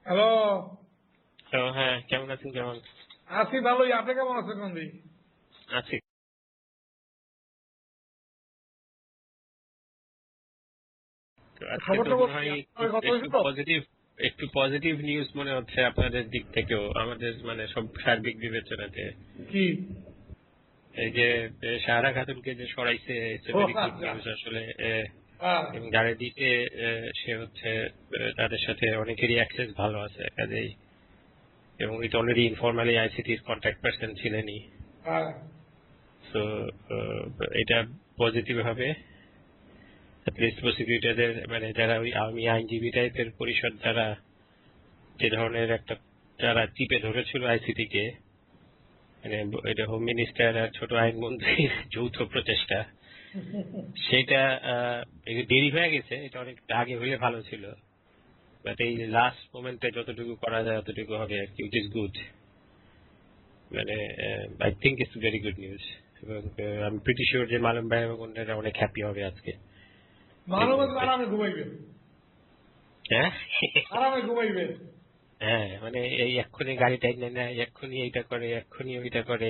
Hello. হ্যাঁ, কেমন আছেন? কেমন আছি ভালোই, আপনি কেমন আছেন বন্ধু? আছি? তো আজকে তো খবরটা মনে বলছি, হয় একটু আপনার কথা একটু হয়েছে তো? পজিটিভ একটু পজিটিভ নিউজ মনে হচ্ছে আপনাদের দিক থেকেও, আমাদের মানে সব সার্বিক বিবেচনাতে। কি? এই যে সাহারা খাতুনকে যে সরাইছে, ইটস এ ও ভেরি গুড আচ্ছা। নিউজ আসলে। হ্যাঁ, এবং যারা দিতে সে হচ্ছে তাদের সাথে অনেকেরই অ্যাক্সেস ভালো আছে কাজেই, এবং উনি তো অলরেডি ইনফরমালি আইসিটির কন্ট্যাক্ট পার্সন ছিলেনই। হ্যাঁ। তো এটা পজিটিভ হবে। অ্যাটলিস্ট প্রসিকিউটরদের মানে যারা ওই আর্মি আইনজীবী টাইপের পরিষদ যারা যে ধরনের একটা যারা চিপে ধরেছিল আইসিটি কে, মানে এটা হোম মিনিস্টার আর ছোট আইনমন্ত্রীর যৌথ প্রচেষ্টা, সেটা একটু দেরি হয়ে গেছে। এটা অনেক আগে হইলে ভালো ছিল, বাট এই লাস্ট মোমেন্টে যতটুকু করা যায় ততটুকু হবে আর কি, উইচ ইজ গুড। মানে I think it's very good news. এবং আমি প্রিটি শিওর যে মালুম ভাই এবং অন্যরা অনেক হ্যাপি হবে আজকে এই মানব মুহূর্তে। আরামে ঘুমাইবে, হ্যাঁ। আরামে ঘুমাইবে। হ্যাঁ, মানে এই এক্ষুনি গাড়ি টাইট নেয় না, এক্ষুনি এইটা করে, এক্ষুনি ওইটা করে।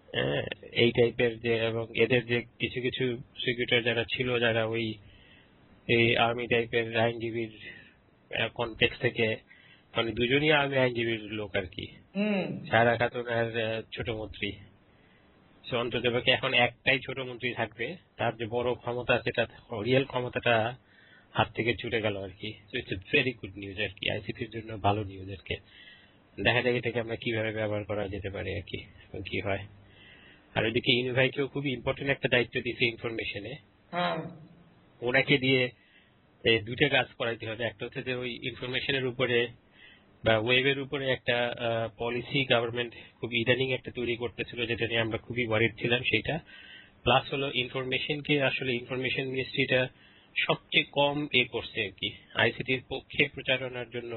হ্যাঁ, এই টাইপের যে, এবং এদের যে কিছু কিছু প্রসিকিউটর যারা ছিল, যারা ওই এই আর্মি টাইপের আইনজীবীর কনটেক্সট থেকে, মানে দুজনই আর্মি আইনজীবীর লোক আর কি, হুম। সারা খাতুন আর ছোট মন্ত্রী। সে অন্তত এখন একটাই ছোট মন্ত্রী থাকবে, তার যে বড় ক্ষমতা সেটা, রিয়েল ক্ষমতাটা হাত থেকে ছুটে গেল আর কি। ইটস ভেরি গুড নিউজ আর কি, আইসিটির জন্য ভালো নিউজ আর কি। দেখা যায় এটাকে আমরা কিভাবে ব্যবহার করা যেতে পারে আর কি, এবং কি হয়। আর ওইদিকে ইউনিভাইকেও খুবই ইম্পর্টেন্ট একটা দায়িত্ব দিয়েছে ইনফরমেশনে। হ্যাঁ। ওনাকে দিয়ে দুইটা কাজ করাইতে হবে। একটা হচ্ছে যে ওই ইনফরমেশনের উপরে বা ওয়েবের উপরে একটা পলিসি গভর্নমেন্ট খুব ইদানিং একটা তৈরি করতেছিল, যেটা নিয়ে আমরা খুবই ওয়ারিড ছিলাম। সেটা প্লাস হলো ইনফরমেশনকে আসলে ইনফরমেশন মিনিস্ট্রিটা সবচেয়ে কম করছে আর কি, আইসিটির পক্ষে প্রচারণার জন্য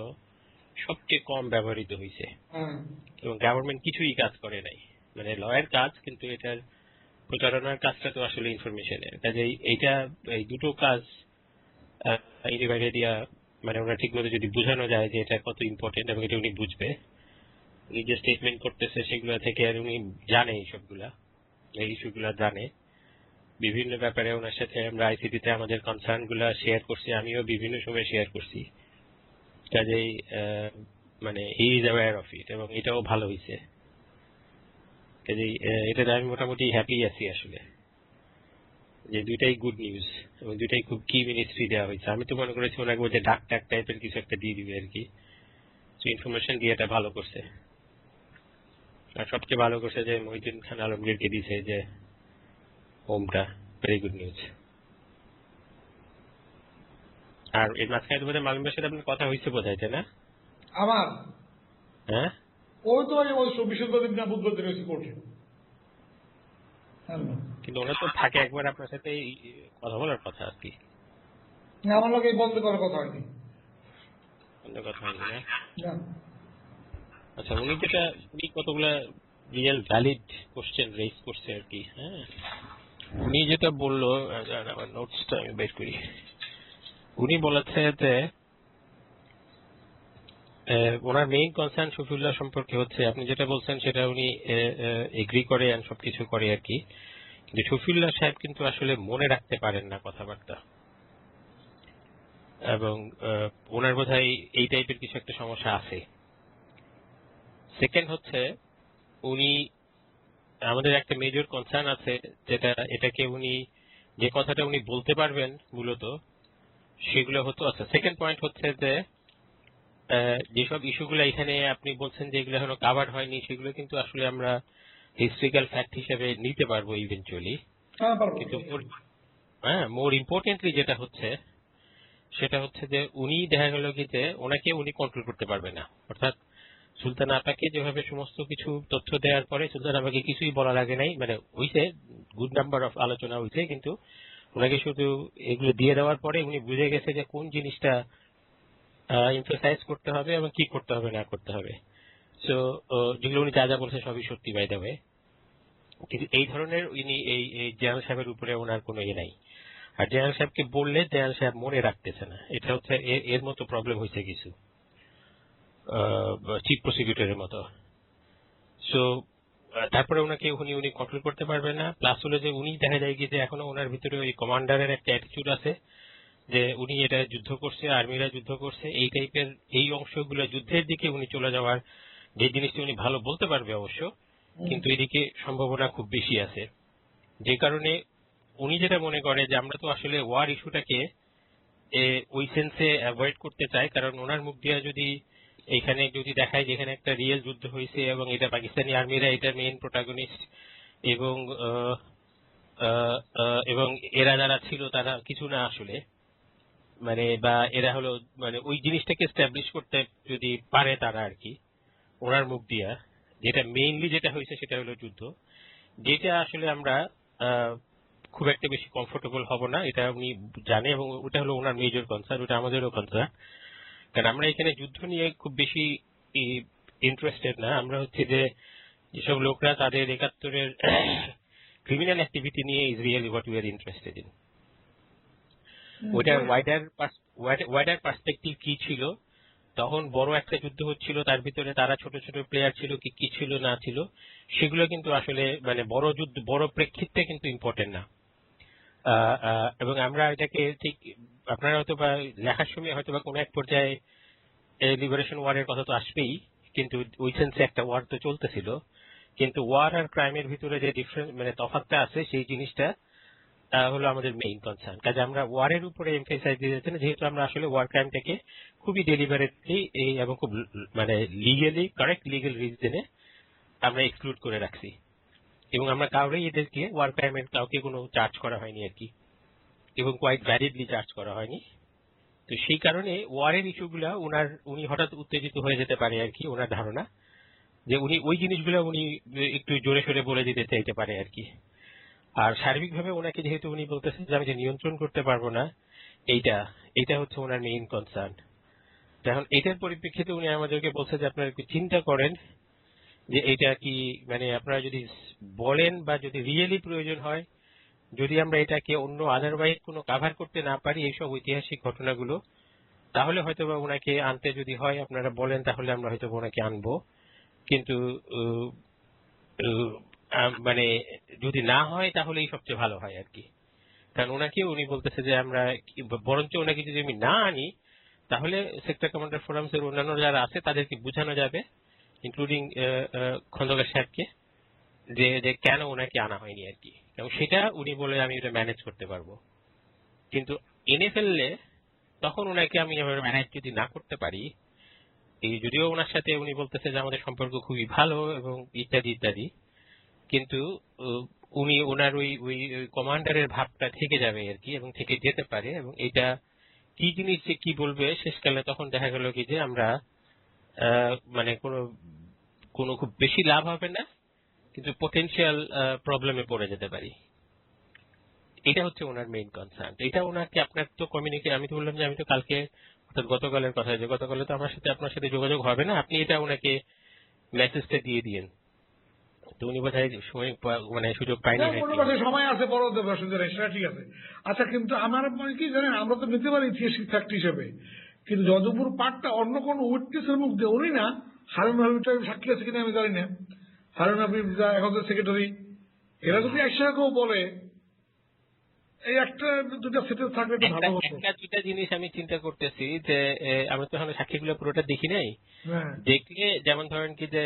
সবচেয়ে কম ব্যবহৃত হয়েছে। হ্যাঁ। এবং গভর্নমেন্ট কিছুই কাজ করে নাই, মানে লয়ের কাজ, কিন্তু এটার প্রচারণার কাজটা তো আসলে ইনফরমেশনের কাজে। এইটা এই দুটো কাজ ইউনিভার্সিটি দিয়া, মানে ওরা ঠিক মতো যদি বোঝানো যায় যে এটা কত ইম্পর্টেন্ট, এবং এটা উনি বুঝবে। উনি যে স্টেটমেন্ট করতেছে সেগুলো থেকে, আর উনি জানে এইসবগুলা, এই ইস্যুগুলা জানে। বিভিন্ন ব্যাপারে ওনার সাথে আমরা আইসিটিতে আমাদের কনসার্ন গুলা শেয়ার করছি, আমিও বিভিন্ন সময় শেয়ার করছি। কাজেই মানে he is aware of it, এবং এটাও ভালো হয়েছে। কাজেই এটাতে আমি মোটামুটি হ্যাপি আছি আসলে, যে দুইটাই গুড নিউজ, এবং দুইটাই খুব কি মিনিস্ট্রি দেওয়া হয়েছে। আমি তো মনে করেছি ওনাকে বলছে ডাক টাক টাইপের কিছু একটা দিয়ে দিবে আর কি। ইনফরমেশন দিয়ে এটা ভালো করছে। আর সবচেয়ে ভালো করছে যে মহিউদ্দিন খান আলমগীরকে দিছে যে হোমটা, ভেরি গুড নিউজ। আর এর মাঝখানে তো বোধহয় মালুমের সাথে আপনার কথা হয়েছে বোধহয়, তাই না? আমার হ্যাঁ, ওই তো ওই বিশুদ্ধ দিন না বুধবার দিন হয়েছে কোর্টে। হ্যাঁ। কিন্তু ওরা তো থাকে একবার আপনার সাথে কথা বলার কথা আর কি। না, আমার লোক এই বন্ধ করার কথা হয়নি। অন্য কথা হয়নি না? না। আচ্ছা, উনি কতগুলা রিয়েল ভ্যালিড কোশ্চেন রেজ করছে আর কি। হ্যাঁ, উনি যেটা বললো, আমার নোটসটা আমি বের করি। উনি বলেছে যে ওনার মেইন কনসার্ন শফিউল্লাহ সম্পর্কে হচ্ছে, আপনি যেটা বলছেন সেটা উনি এগ্রি করে আর সবকিছু করে আর কি, কিন্তু শফিউল্লাহ সাহেব কিন্তু আসলে মনে রাখতে পারেন না কথাবার্তা। এবং ওনার বোধহয় এই টাইপের কিছু একটা সমস্যা আছে। সেকেন্ড হচ্ছে, উনি আমাদের একটা মেজর কনসার্ন আছে, যেটা এটাকে উনি যে কথাটা উনি বলতে পারবেন মূলত সেগুলো হতো। আচ্ছা, সেকেন্ড পয়েন্ট হচ্ছে যে যেসব ইস্যুগুলো এখানে আপনি বলছেন যে এগুলো এখনো কাভার হয়নি, সেগুলো কিন্তু আসলে আমরা হিস্ট্রিক্যাল ফ্যাক্ট হিসেবে নিতে পারবো ইভেন্চুয়ালি। হ্যাঁ, পারবো। কিন্তু মোর ইম্পর্টেন্টলি যেটা হচ্ছে সেটা হচ্ছে যে উনি দেখা গেল কি যে ওনাকে উনি কন্ট্রোল করতে পারবে না। অর্থাৎ সুলতান আপাকে যেভাবে সমস্ত কিছু তথ্য দেওয়ার পরে সুলতান আপাকে কিছুই বলা লাগে নাই, মানে হইছে গুড নাম্বার অফ আলোচনা হইছে, কিন্তু ওনাকে শুধু এগুলো দিয়ে দেওয়ার পরে উনি বুঝে গেছে যে কোন জিনিসটা এমফাসাইজ করতে হবে এবং কি করতে হবে না করতে হবে। সো যেগুলো উনি যা যা বলছে সবই সত্যি বাই দ্য ওয়ে। কিন্তু এই ধরনের উনি এই জেনারেল সাহেবের উপরে ওনার কোনো ইয়ে নাই। আর জেনারেল সাহেবকে বললে জেনারেল সাহেব মনে রাখতেছে না, এটা হচ্ছে এর মতো প্রবলেম হয়েছে কিছু। চিফ প্রসিকিউটরের মতো। সো তারপরে ওনাকে উনি কন্ট্রোল করতে পারবেন না। প্লাস হলো যে উনি দেখা যায় কি যে এখনো ওনার ভিতরে ওই কমান্ডারের একটা অ্যাটিটিউড আছে যে উনি এটা যুদ্ধ করছে, আর্মিরা যুদ্ধ করছে, এই টাইপের এই অংশগুলো যুদ্ধের দিকে উনি চলে যাওয়ার যে জিনিসটি উনি ভালো বলতে পারবে অবশ্য, কিন্তু এদিকে সম্ভাবনা খুব বেশি আছে। যে কারণে উনি যেটা মনে করে যে আমরা তো আসলে ওয়ার ইস্যুটাকে ওই সেন্সে অ্যাভয়েড করতে চাই, কারণ ওনার মুখ দিয়ে যদি এখানে যদি দেখায় যে এখানে একটা রিয়েল যুদ্ধ হয়েছে এবং এটা পাকিস্তানি আর্মিরা এটা মেইন প্রোটাগনিস্ট এবং এবং এরা যারা ছিল তারা কিছু না আসলে, মানে বা এরা হলো মানে ওই জিনিসটাকে এস্টাবলিশ করতে যদি পারে তারা আর কি ওনার মুখ দিয়া, যেটা মেইনলি যেটা হয়েছে সেটা হলো যুদ্ধ, যেটা আসলে আমরা খুব একটা বেশি কমফোর্টেবল হব না, এটা উনি জানে এবং ওটা হলো ওনার মেজর কনসার্ন, ওটা আমাদেরও কনসার্ন। কারণ আমরা এখানে যুদ্ধ নিয়ে খুব বেশি ইন্টারেস্টেড না, আমরা হচ্ছে যে যেসব লোকরা তাদের ৭১-এর ক্রিমিনাল অ্যাক্টিভিটি নিয়ে is really what we are interested in. ওইটার ওয়াইডার পার্সপেক্টিভ কি ছিল, তখন বড় একটা যুদ্ধ হচ্ছিল, তার ভিতরে তারা ছোট ছোট প্লেয়ার ছিল কি ছিল না ছিল, সেগুলো কিন্তু আসলে মানে বড় যুদ্ধ বড় প্রেক্ষিতে কিন্তু ইম্পর্টেন্ট না। এবং আমরা এটাকে ঠিক আপনারা হয়তো বা লেখার সময় হয়তো বা কোনো এক পর্যায়ে লিবারেশন ওয়ারের কথা তো আসবেই, কিন্তু ওই সেন্সে একটা ওয়ার তো চলতেছিল, কিন্তু ওয়ার আর ক্রাইমের ভিতরে যে ডিফারেন্স মানে তফাৎটা আছে সেই জিনিসটা হলো আমাদের মেইন কনসার্ন। কাজে আমরা ওয়ারের উপরে এমফেসাইজ দিয়ে যাচ্ছি না, যেহেতু আমরা আসলে ওয়ার ক্রাইমটাকে খুবই ডেলিভারেটলি এবং খুব মানে লিগেলি কারেক্ট লিগেল রিজনে আমরা এক্সক্লুড করে রাখছি, এবং আমরা কাউরেই এদেরকে ওয়ার ক্রাইমের কাউকে কোনো চার্জ করা হয়নি আর কি, এবং কোয়াইট ভ্যালিডলি চার্জ করা হয়নি। তো সেই কারণে ওয়ারের ইস্যুগুলা উনি হঠাৎ উত্তেজিত হয়ে যেতে পারে আর কি, ওনার ধারণা যে উনি ওই জিনিসগুলো উনি একটু জোরে সোরে বলে দিতে চাইতে পারে আর কি। আর সার্বিকভাবে ওনাকে যেহেতু উনি বলতেছেন যে আমি যে নিয়ন্ত্রণ করতে পারবো না, এইটা হচ্ছে ওনার মেইন কনসার্ন। এখন এটার পরিপ্রেক্ষিতে উনি আমাদেরকে বলছে যে আপনারা একটু চিন্তা করেন যে এটা কি মানে আপনারা যদি বলেন বা যদি রিয়েলি প্রয়োজন হয়, যদি আমরা এটাকে অন্য আদারওয়াইজ কোনো কাভার করতে না পারি এইসব ঐতিহাসিক ঘটনাগুলো, তাহলে হয়তো বা ওনাকে আনতে যদি হয় আপনারা বলেন, তাহলে আমরা হয়তো ওনাকে আনবো। কিন্তু মানে যদি না হয় তাহলেই সবচেয়ে ভালো হয় আর কি। কারণ উনি বলতেছে যে আমরা বরঞ্চ ওনাকে যদি আমি না আনি তাহলে সেক্টর কমান্ডার ফোরামস এর অন্যান্য যারা আছে তাদেরকে বোঝানো যাবে, ইনক্লুডিং খন্দকার সাহেবকে, যে কেন ওনাকে আনা হয়নি আর কি, এবং সেটা উনি বলে আমি এটা ম্যানেজ করতে পারবো। কিন্তু এনে ফেললে তখন ওনাকে আমি ম্যানেজ যদি না করতে পারি, এই যদিও ওনার সাথে উনি বলতেছে যে আমাদের সম্পর্ক খুবই ভালো এবং ইত্যাদি ইত্যাদি, কিন্তু উনি ওনার ওই কমান্ডারের ভাবটা থেকে যাবে আর কি, এবং থেকে যেতে পারে, এবং এটা কি জিনিস যে কি বলবে শেষকালে তখন দেখা গেল কি যে আমরা মানে কোনো খুব বেশি লাভ হবে না, কিন্তু পটেনশিয়াল প্রবলেমে পড়ে যেতে পারি। এটা হচ্ছে ওনার মেইন কনসার্ন। এটা ওনাকে আপনার তো কমিউনিকেট, আমি তো বললাম যে আমি তো কালকে অর্থাৎ গতকালের কথা, যে গতকালে তো আপনার সাথে যোগাযোগ হবে না, আপনি এটা ওনাকে মেসেজটা দিয়ে দিয়েন। তো উনি বোধহয় সময় মানে সুযোগ পাইনি নাকি। সময় আছে, বড় দেবে, অসুবিধা নেই, সেটা ঠিক আছে। আচ্ছা, কিন্তু আমার মানে কি জানেন, আমরা তো নিতে পারি ঐতিহাসিক ফ্যাক্ট হিসেবে, কিন্তু যদুপুর পাঠটা অন্য কোন উইটনেসের মুখ দিয়ে উনি না, হারুন হাবিবটা সাক্ষী আছে কিনা আমি জানি না, হারুন হাবিব যা এখন সেক্রেটারি, এরা যদি একসাথে কেউ বলে, এই একটা দুটা সেটেল থাকলে একটু ভালো হতো। একটা দুটা জিনিস আমি চিন্তা করতেছি যে আমরা তো এখন সাক্ষীগুলো পুরোটা দেখি নাই, দেখলে যেমন ধরেন কি যে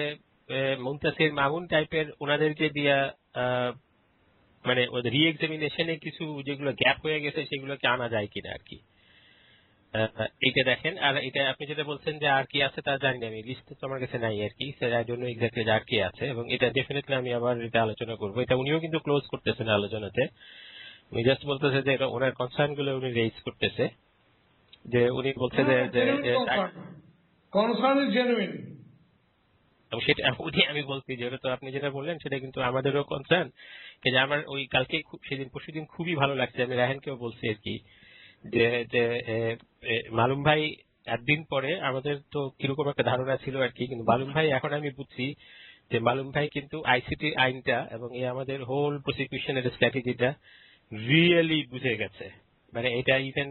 মুনতাসির মামুন টাইপের ওনাদেরকে দিয়া মানে ওদের রি এক্সামিনেশনে কিছু যেগুলো গ্যাপ হয়ে গেছে সেগুলোকে আনা যায় কিনা আর কি, এইটা দেখেন। আর এটা আপনি যেটা বলছেন যে আর কি আছে তা জানি না, আমি লিস্ট তো আমার কাছে নাই আর কি, আই ডোন্ট নো এক্স্যাক্টলি আর কি আছে, এবং এটা ডেফিনেটলি আমি আবার এটা আলোচনা করবো। এটা উনিও কিন্তু ক্লোজ করতেছেন আলোচনাতে, উনি জাস্ট বলতেছে যে এটা ওনার কনসার্ন গুলো উনি রেজ করতেছে, যে উনি বলছে যে কনসার্ন ইজ জেনুইন, সেটা আমি বলছি যে ওটা তো আপনি যেটা বললেন সেটা কিন্তু আমাদেরও কনসার্ন। যে আমার ওই কালকে সেদিন পরশুদিন খুবই ভালো লাগছে, আমি রায়হানকেও বলছি আর কি, যে মালুম ভাই একদিন পরে, আমাদের তো কিরকম একটা ধারণা ছিল আর কি, কিন্তু মালুম ভাই এখন আমি বুঝছি যে মালুম ভাই কিন্তু আইসিটি আইনটা এবং আমাদের হোল প্রসিকিউশনের স্ট্র্যাটেজিটা রিয়েলি বুঝে গেছে। মানে এটা ইভেন